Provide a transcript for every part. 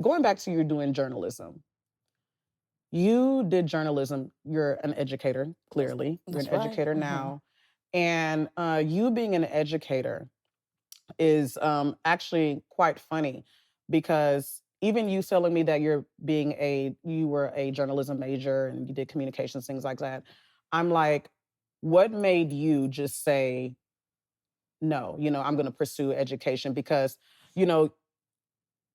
going back to you doing journalism, you did journalism. You're an educator, clearly. You're an That's right. educator now. And you being an educator is actually quite funny because even you telling me that you were a journalism major and you did communications, things like that. I'm like, what made you just say, no, I'm going to pursue education? Because, you know,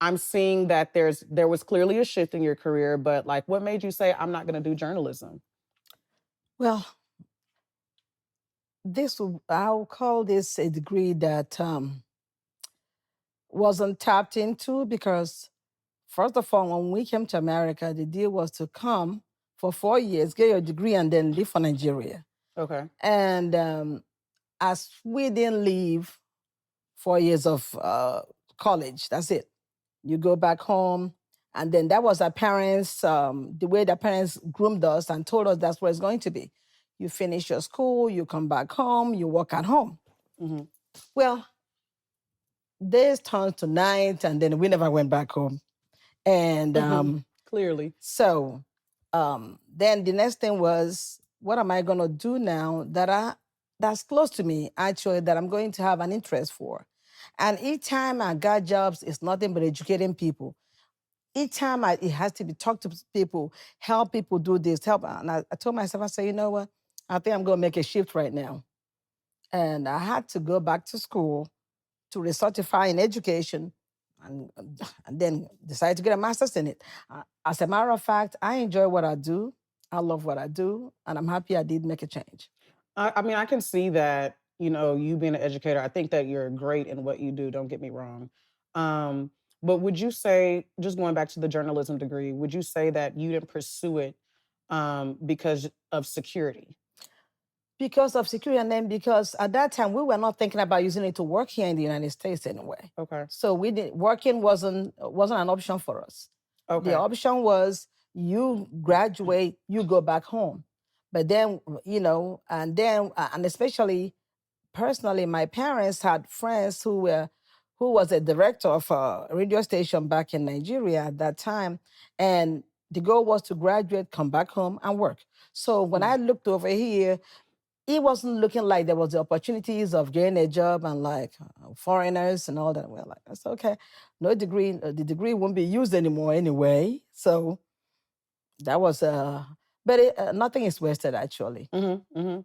I'm seeing that there was clearly a shift in your career, but like, what made you say, I'm not going to do journalism? Well, I'll call this a degree that wasn't tapped into because, first of all, when we came to America, the deal was to come for 4 years, get your degree, and then leave for Nigeria. Okay. And as we didn't leave 4 years of college, that's it. You go back home. And then that was our parents, the way the parents groomed us and told us that's what it's going to be. You finish your school, you come back home, you work at home. Mm-hmm. Well, days turned to night, and then we never went back home. And Clearly. so then the next thing was, what am I going to do now that's close to me, actually, that I'm going to have an interest for? And each time I got jobs, it's nothing but educating people. Each time it has to be talk to people, help people do this, help. And I told myself, I said, you know what? I think I'm going to make a shift right now. And I had to go back to school to recertify in education and, and then decide to get a master's in it. As a matter of fact, I enjoy what I do. I love what I do. And I'm happy I did make a change. I mean, I can see that, you being an educator, I think that you're great in what you do, don't get me wrong. But would you say, just going back to the journalism degree, would you say that you didn't pursue it because of security? Because of security, and then because at that time we were not thinking about using it to work here in the United States anyway. Okay. So working wasn't an option for us. Okay. The option was you graduate, you go back home. But then, and especially personally, my parents had friends who was a director of a radio station back in Nigeria at that time. And the goal was to graduate, come back home and work. So when I looked over here, it wasn't looking like there was the opportunities of getting a job and like foreigners and all that. We're like, that's okay. No degree, the degree won't be used anymore anyway. So that was, nothing is wasted actually. Mm-hmm, mm-hmm.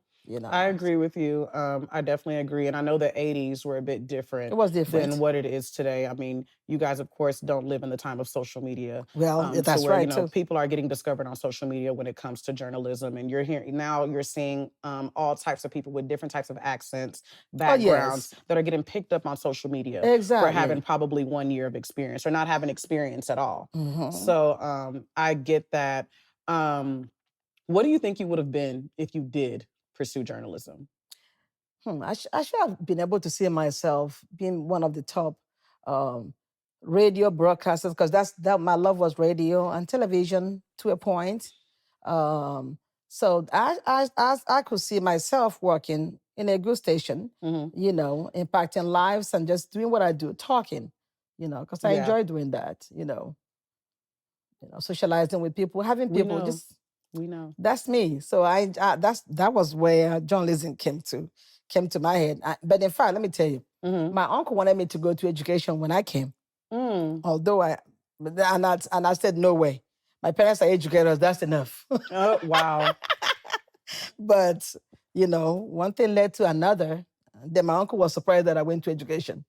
I agree with you. I definitely agree. And I know the 80s were a bit different It was different than what it is today. I mean, you guys, of course, don't live in the time of social media. Well, To that's where, right too. people are getting discovered on social media when it comes to journalism. And you're seeing all types of people with different types of accents, backgrounds that are getting picked up on social media for having probably 1 year of experience or not having experience at all. So I get that. What do you think you would have been if you did pursue journalism? I should have been able to see myself being one of the top radio broadcasters because that my love was radio and television to a point. So I could see myself working in a good station, impacting lives and just doing what I do, talking, because I enjoy doing that, socializing with people, having people just. We know. That's me. So that was where journalism came to my head. But in fact, let me tell you, my uncle wanted me to go to education when I came. Although I said no way. My parents are educators. That's enough. Oh wow! But one thing led to another. Then my uncle was surprised that I went to education.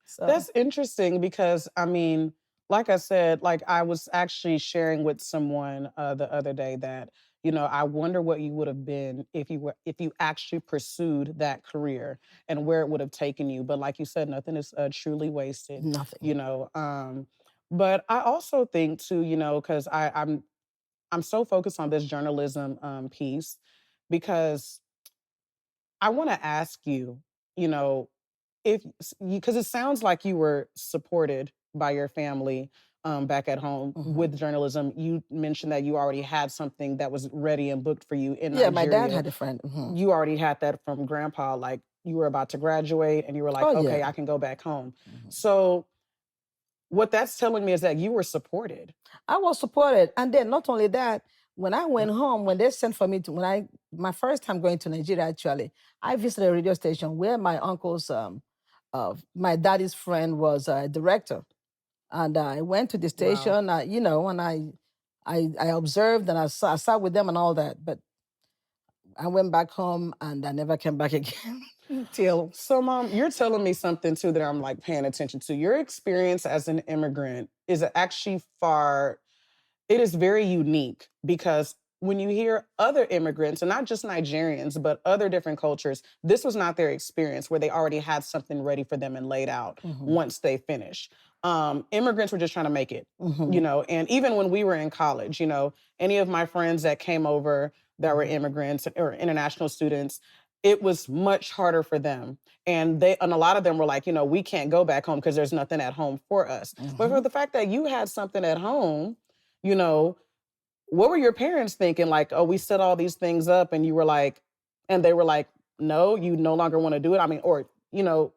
So that's interesting because I mean, like I said, like I was actually sharing with someone the other day that I wonder what you would have been if you actually pursued that career and where it would have taken you. But like you said, nothing is truly wasted. Nothing. But I also think too, because I'm so focused on this journalism piece because I want to ask you, if because it sounds like you were supported by your family back at home with journalism. You mentioned that you already had something that was ready and booked for you in Nigeria. Yeah, my dad had a friend. You already had that from grandpa, like you were about to graduate and you were like, okay, I can go back home. So what that's telling me is that you were supported. I was supported. And then not only that, when I went home, when they sent for me to my first time going to Nigeria actually, I visited a radio station where my uncle's my daddy's friend was a director. And I went to the Wow. station, and I observed and I sat with them and all that. But I went back home and I never came back again until. So, Mom, you're telling me something too that I'm like paying attention to. Your experience as an immigrant is actually far it is very unique because when you hear other immigrants, and not just Nigerians, but other different cultures, this was not their experience where they already had something ready for them and laid out Mhm, once they finished. Immigrants were just trying to make it, mhm, and even when we were in college, any of my friends that came over that were mhm, immigrants or international students, it was much harder for them. And a lot of them were like, we can't go back home because there's nothing at home for us. But for mhm. the fact that you had something at home, you know, what were your parents thinking? Like, oh, we set all these things up and and they were like, no, you no longer want to do it. I mean, or,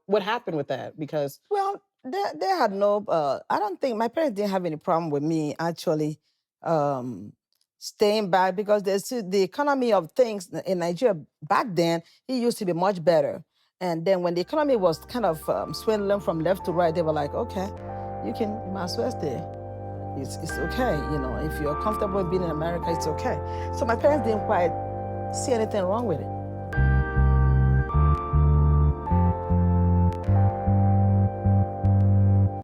what happened with that? Because Well, they had no. I don't think my parents didn't have any problem with me actually um, staying back because the economy of things in Nigeria back then it used to be much better. And then when the economy was kind of swindling from left to right, they were like, okay, you might as well stay. It's okay, if you're comfortable being in America, it's okay. So my parents didn't quite see anything wrong with it.